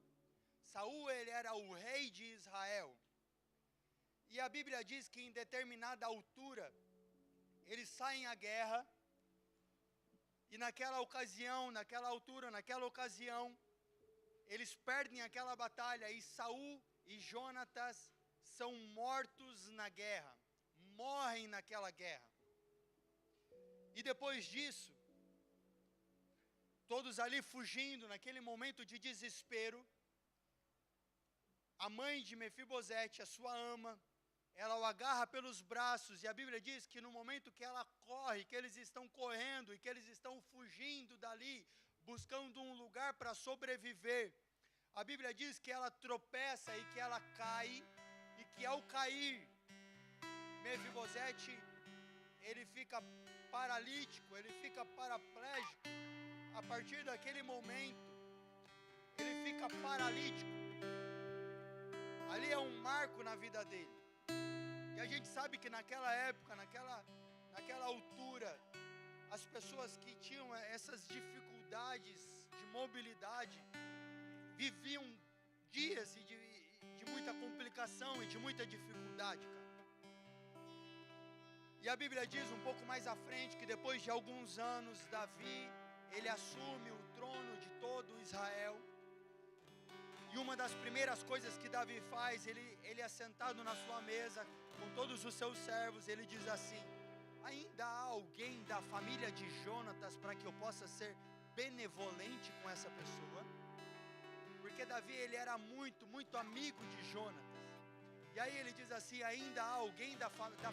Saul ele era o rei de Israel. E a Bíblia diz que em determinada altura eles saem à guerra. E naquela ocasião, eles perdem aquela batalha e Saul e Jonatas são mortos na guerra, morrem naquela guerra. E depois disso, todos ali fugindo, naquele momento de desespero, a mãe de Mefibosete, a sua ama, ela o agarra pelos braços, e a Bíblia diz que no momento que ela corre, que eles estão correndo e que eles estão fugindo dali, buscando um lugar para sobreviver, A Bíblia diz que ela tropeça e que ela cai, e que ao cair, Mefibosete, ele fica paralítico, ele fica paraplégico. A partir daquele momento, ele fica paralítico. Ali é um marco na vida dele. E a gente sabe que naquela época, naquela altura, as pessoas que tinham essas dificuldades de mobilidade viviam dias de muita complicação e de muita dificuldade, cara. E a Bíblia diz um pouco mais à frente que depois de alguns anos, Davi, ele assume o trono de todo Israel. E uma das primeiras coisas que Davi faz, ele assentado na sua mesa, com todos os seus servos, ele diz assim: ainda há alguém da família de Jonatas para que eu possa ser benevolente com essa pessoa? Porque Davi, ele era muito, muito amigo de Jonatas. E aí ele diz assim: ainda há alguém da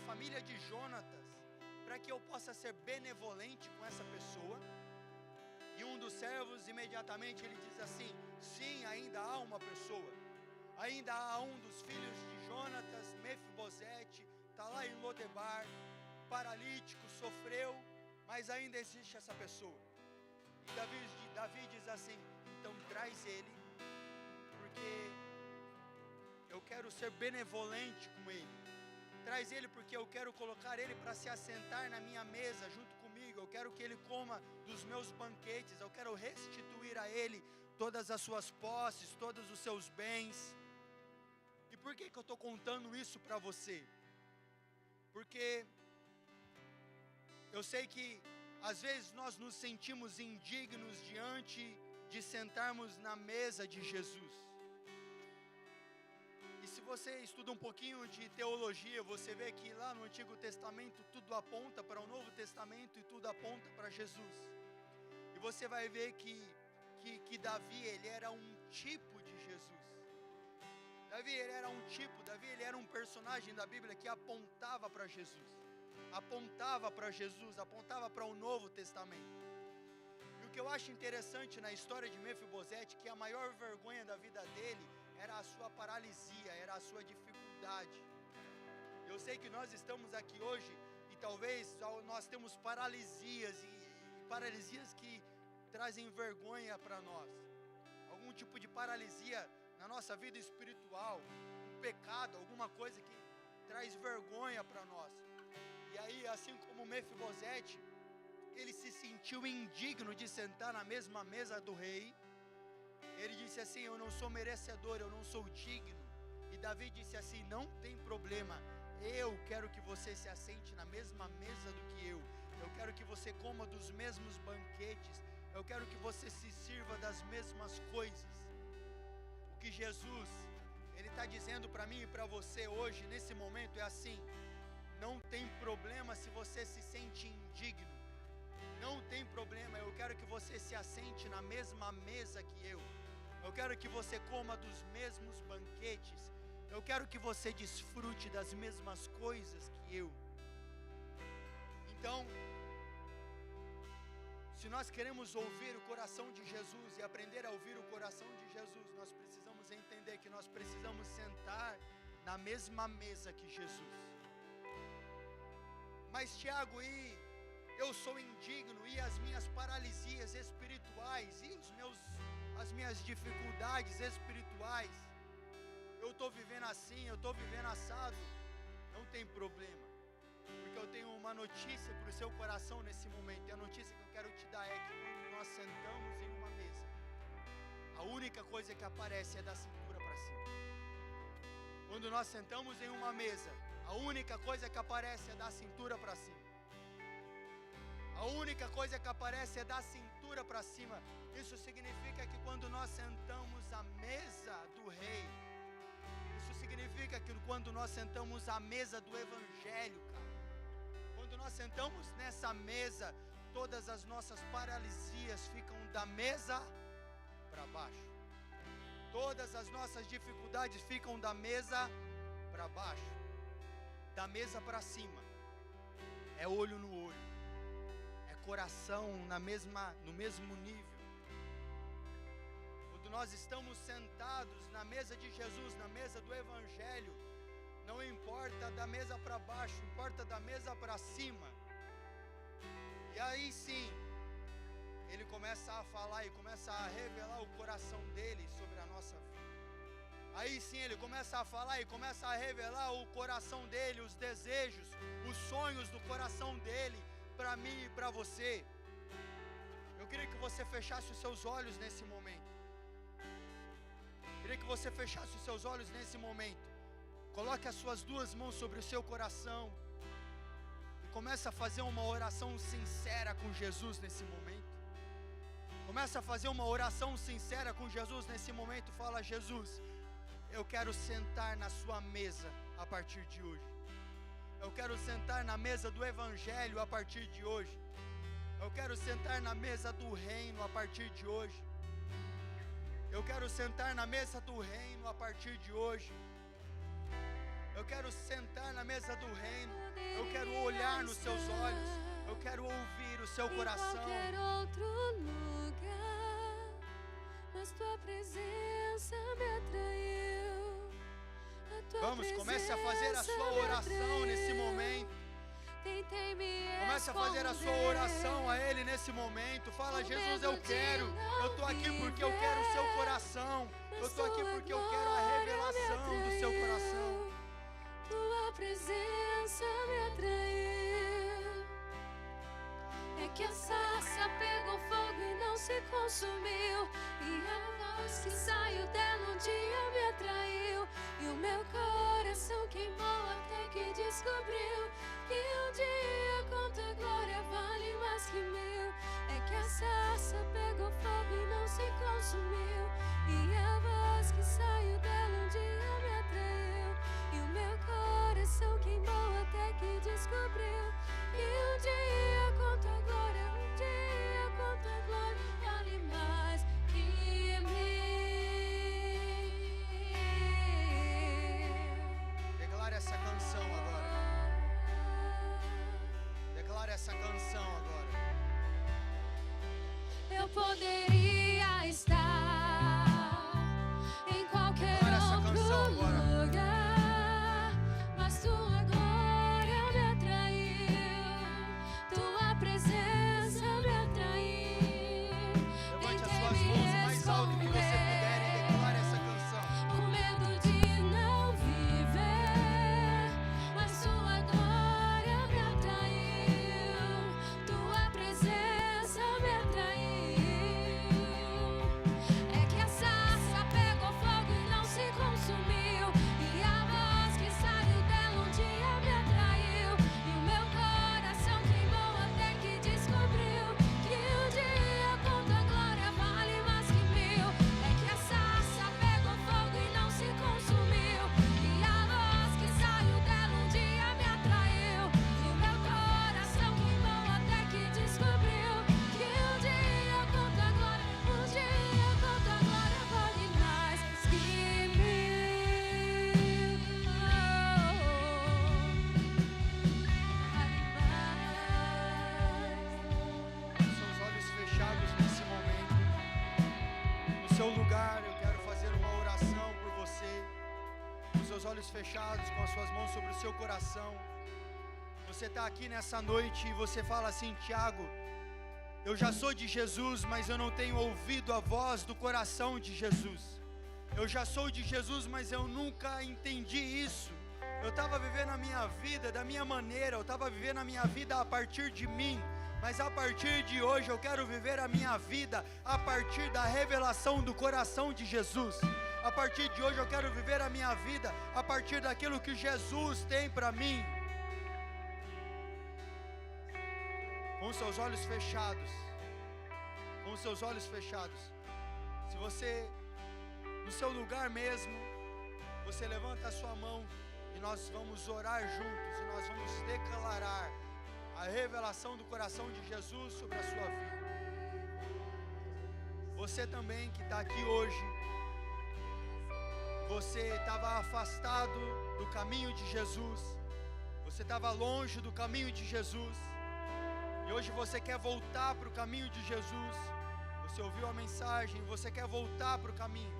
família de Jonatas para que eu possa ser benevolente com essa pessoa? E um dos servos imediatamente ele diz assim: sim, ainda há uma pessoa. Ainda há um dos filhos de Jonatas, Mefibosete, está lá em Lodebar, paralítico, sofreu, mas ainda existe essa pessoa. E Davi diz assim: então traz ele, porque eu quero ser benevolente com ele. Traz ele porque eu quero colocar ele para se assentar na minha mesa junto comigo. Eu quero que ele coma dos meus banquetes. Eu quero restituir a ele todas as suas posses, todos os seus bens. E por que eu estou contando isso para você? Porque eu sei que às vezes nós nos sentimos indignos diante de sentarmos na mesa de Jesus. E se você estuda um pouquinho de teologia, você vê que lá no Antigo Testamento tudo aponta para o Novo Testamento e tudo aponta para Jesus. E você vai ver que Davi, ele era um tipo de Jesus. Davi, ele era um tipo, Davi, ele era um personagem da Bíblia que apontava para Jesus. Apontava para Jesus, apontava para o Novo Testamento. E o que eu acho interessante na história de Mefibosete, que a maior vergonha da vida dele era a sua paralisia, era a sua dificuldade. Eu sei que nós estamos aqui hoje e talvez nós temos paralisias e paralisias que trazem vergonha para nós. Algum tipo de paralisia na nossa vida espiritual, um pecado, alguma coisa que traz vergonha para nós. E aí, assim como Mefibosete, ele se sentiu indigno de sentar na mesma mesa do rei. Ele disse assim: eu não sou merecedor, eu não sou digno. E Davi disse assim: não tem problema, eu quero que você se assente na mesma mesa do que eu quero que você coma dos mesmos banquetes, eu quero que você se sirva das mesmas coisas. O que Jesus, ele está dizendo para mim e para você hoje, nesse momento, é assim: não tem problema se você se sente indigno, não tem problema, eu quero que você se assente na mesma mesa que eu quero que você coma dos mesmos banquetes, eu quero que você desfrute das mesmas coisas que eu. Então, se nós queremos ouvir o coração de Jesus e aprender a ouvir o coração de Jesus, nós precisamos entender que nós precisamos sentar na mesma mesa que Jesus. Mas Tiago, e eu sou indigno, e as minhas paralisias espirituais, e as minhas dificuldades espirituais, eu estou vivendo assim, eu estou vivendo assado. Não tem problema, porque eu tenho uma notícia para o seu coração nesse momento. E a notícia que eu quero te dar é que quando nós sentamos em uma mesa, a única coisa que aparece é da cintura para cima. Quando nós sentamos em uma mesa, a única coisa que aparece é da cintura para cima. A única coisa que aparece é da cintura para cima. Isso significa que quando nós sentamos à mesa do rei, isso significa que quando nós sentamos à mesa do evangelho, cara, quando nós sentamos nessa mesa, todas as nossas paralisias ficam da mesa para baixo. Todas as nossas dificuldades ficam da mesa para baixo. Da mesa para cima é olho no olho, é coração no mesmo nível. quando nós estamos sentados na mesa de Jesus, na mesa do Evangelho, não importa da mesa para baixo, importa da mesa para cima. E aí sim, Ele começa a falar e começa a revelar o coração dele sobre a nossa vida. Aí sim, Ele começa a falar e começa a revelar o coração dele, os desejos, os sonhos do coração dele para mim e para você. Eu queria que você fechasse os seus olhos nesse momento. Eu queria que você fechasse os seus olhos nesse momento. Coloque as suas duas mãos sobre o seu coração e comece a fazer uma oração sincera com Jesus nesse momento. Comece a fazer uma oração sincera com Jesus nesse momento. Fala: Jesus, eu quero sentar na sua mesa a partir de hoje. Eu quero sentar na mesa do Evangelho a partir de hoje. Eu quero sentar na mesa do reino a partir de hoje. Eu quero sentar na mesa do reino a partir de hoje. Eu quero sentar na mesa do reino. Eu quero olhar nos seus olhos. Eu quero ouvir o seu coração. Em qualquer outro lugar, mas tua presença me atraiu. Vamos, comece a fazer a sua oração nesse momento. Comece a fazer a sua oração a Ele nesse momento. Fala: Jesus, eu quero. Eu estou aqui porque eu quero o seu coração. Eu estou aqui porque eu quero a revelação do seu coração. Tua presença me atraiu. É que a sarça pegou fogo e não se consumiu, e a voz que saiu dela um dia me atraiu. E o meu coração queimou até que descobriu que um dia com tua glória vale mais que mil. É que a sarça pegou fogo e não se consumiu, e a voz que saiu dela um dia me atraiu. E o meu coração queimou até que descobriu que um dia com tua glória, um dia com tua glória vale mais que mil. Declare essa canção agora. Declare essa canção agora. Eu poderia estar em qualquer outro lugar, mas tua glória me atraiu, tua presença me atraiu. Levante as suas mãos mais alto que você puder e declare essa canção. O medo de não viver, mas tua glória me atraiu, tua presença me atraiu. É que a sarça pegou fogo e não se consumiu, e a voz que saiu dela um dia me atraiu. E o meu coração queimou até que descobriu que um dia com tua glória vale mais que mil. É que a sarça pegou fogo e não se consumiu, e a voz que saiu dela um dia me atraiu. E o meu coração queimou até que descobriu que um dia com tua glória, um dia com tua glória vale mais que mil. Com seus olhos fechados nesse momento, no seu lugar, eu quero fazer uma oração por você. Com seus olhos fechados, com as suas mãos sobre o seu coração. Você está aqui nessa noite e você fala assim: Tiago, eu já sou de Jesus, mas eu não tenho ouvido a voz do coração de Jesus. Eu já sou de Jesus, mas eu nunca entendi isso. Eu estava vivendo a minha vida da minha maneira, eu estava vivendo a minha vida a partir de mim. Mas a partir de hoje eu quero viver a minha vida a partir da revelação do coração de Jesus. A partir de hoje eu quero viver a minha vida a partir daquilo que Jesus tem para mim. Com seus olhos fechados, com seus olhos fechados. Se você, no seu lugar mesmo, você levanta a sua mão e nós vamos orar juntos e nós vamos declarar a revelação do coração de Jesus sobre a sua vida. Você também que está aqui hoje, você estava afastado do caminho de Jesus, você estava longe do caminho de Jesus, e hoje você quer voltar para o caminho de Jesus. Você ouviu a mensagem, você quer voltar para o caminho.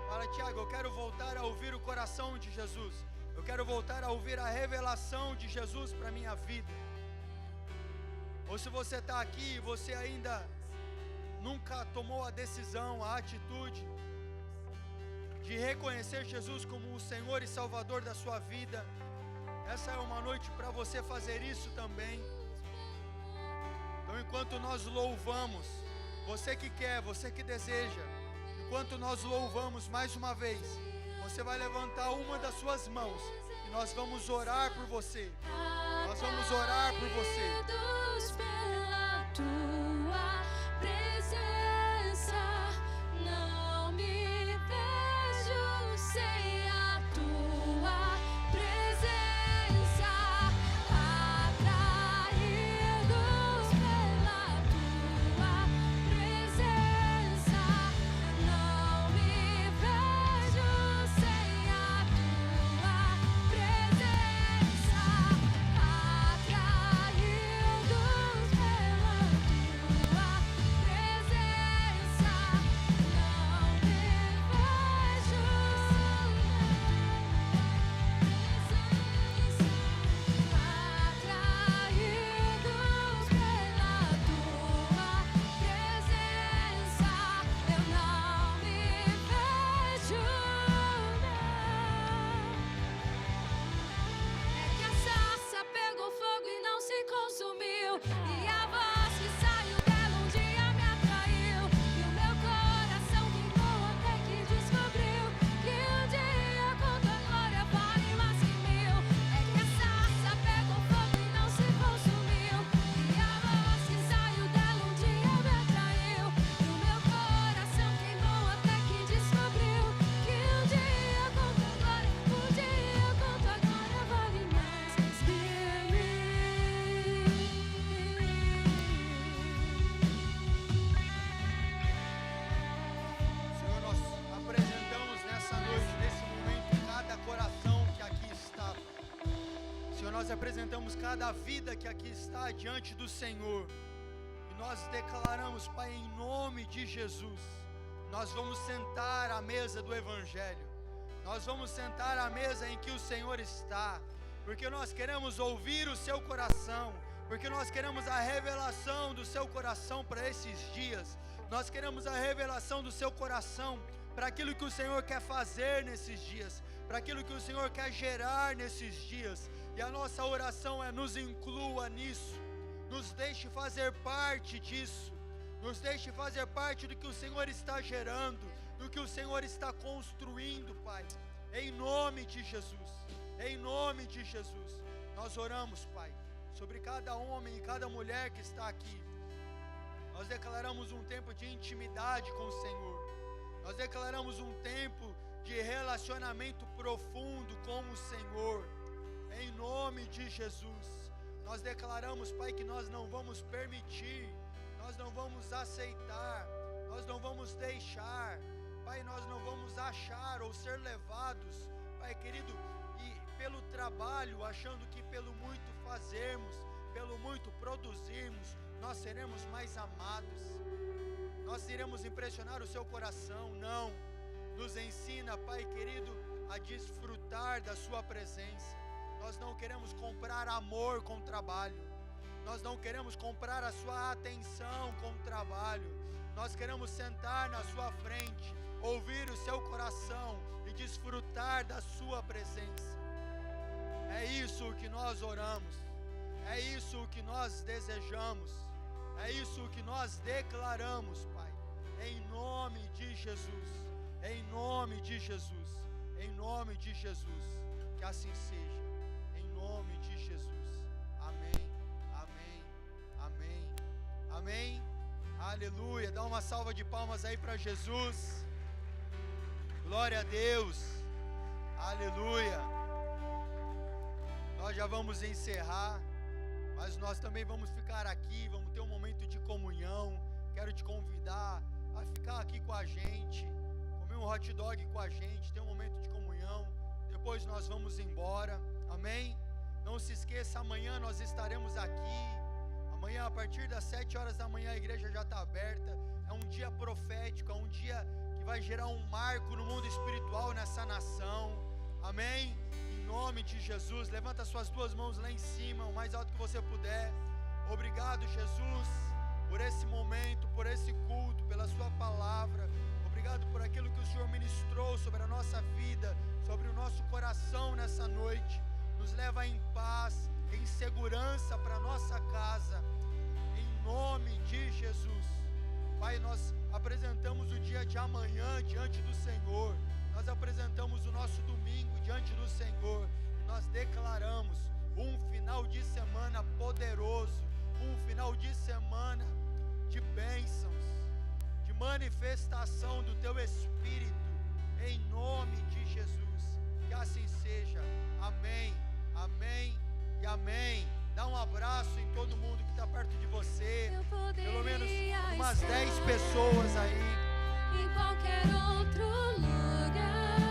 Fala, Tiago, eu quero voltar a ouvir o coração de Jesus. Eu quero voltar a ouvir a revelação de Jesus para a minha vida. Ou se você está aqui e você ainda nunca tomou a decisão, a atitude de reconhecer Jesus como o Senhor e Salvador da sua vida, essa é uma noite para você fazer isso também. Então, enquanto nós louvamos, você que quer, você que deseja, enquanto nós louvamos mais uma vez, você vai levantar uma das suas mãos e nós vamos orar por você. Nós vamos orar por você. Pela tua presença, não me vejo sem a tua presença. Atraídos pela tua presença, não me vejo sem a tua presença. Atraídos pela tua presença, não me vejo atraídos pela tua presença, eu não me vejo, É que a sarça pegou fogo e não se consumiu, e a voz que saiu dela um dia me atraiu, e o meu coração queimou até que descobriu que um dia com tua glória vale mais que mil. É que a sarça pegou fogo e não se consumiu, e a voz que saiu dela um dia me atraiu, e o meu coração queimou até que descobriu que um dia com tua glória, um dia com tua glória vale mais que mil. Senhor, nós apresentamos nessa noite, nesse momento, cada coração que aqui está. Senhor, nós apresentamos cada vida que aqui está diante do Senhor. E nós declaramos, Pai, em nome de Jesus, nós vamos sentar à mesa do Evangelho. Nós vamos sentar à mesa em que o Senhor está, porque nós queremos ouvir o seu coração, porque nós queremos a revelação do seu coração para esses dias. Nós queremos a revelação do seu coração para aquilo que o Senhor quer fazer nesses dias, para aquilo que o Senhor quer gerar nesses dias. E a nossa oração é: nos inclua nisso, nos deixe fazer parte disso, nos deixe fazer parte do que o Senhor está gerando, do que o Senhor está construindo, Pai. Em nome de Jesus, em nome de Jesus, nós oramos, Pai, sobre cada homem e cada mulher que está aqui. Nós declaramos um tempo de intimidade com o Senhor. Nós declaramos um tempo de relacionamento profundo com o Senhor. Em nome de Jesus, nós declaramos, Pai, que nós não vamos permitir, nós não vamos aceitar, nós não vamos deixar, Pai, nós não vamos achar ou ser levados, Pai querido, e pelo trabalho, achando que pelo muito fazermos, pelo muito produzirmos, nós seremos mais amados, nós iremos impressionar o seu coração. Não, nos ensina, Pai querido, a desfrutar da sua presença. Nós não queremos comprar amor com trabalho, nós não queremos comprar a sua atenção com trabalho, nós queremos sentar na sua frente, ouvir o seu coração e desfrutar da sua presença. É isso que nós oramos, é isso que nós desejamos, é isso que nós declaramos, Pai, em nome de Jesus, em nome de Jesus, em nome de Jesus, que assim seja, em nome de Jesus. Amém, amém, amém, amém, aleluia. Dá uma salva de palmas aí para Jesus, glória a Deus, aleluia. Nós já vamos encerrar, mas nós também vamos ficar aqui, vamos ter um momento de comunhão. Quero te convidar a ficar aqui com a gente, comer um hot dog com a gente, ter um momento de comunhão. Depois nós vamos embora, amém? Não se esqueça, amanhã nós estaremos aqui. Amanhã a partir das 7 horas da manhã a igreja já está aberta. É um dia dia profético, é um dia que vai gerar um marco no mundo espiritual nessa nação. Amém? Em nome de Jesus, levanta suas duas mãos lá em cima, o mais alto que você puder. Obrigado, Jesus, por esse momento, por esse culto, pela sua palavra. Obrigado por aquilo que o Senhor ministrou sobre a nossa vida, sobre o nosso coração nessa noite. Nos leva em paz, em segurança para nossa casa, em nome de Jesus. Pai, nós apresentamos o dia de amanhã diante do Senhor, nós apresentamos o nosso domingo diante do Senhor, nós declaramos um final de semana poderoso, um final de semana de bênçãos, de manifestação do Teu Espírito, em nome de Jesus. Que assim seja. Amém, amém e amém. Dá um abraço em todo mundo que está perto de você. Pelo menos umas 10 pessoas aí. Em qualquer outro lugar.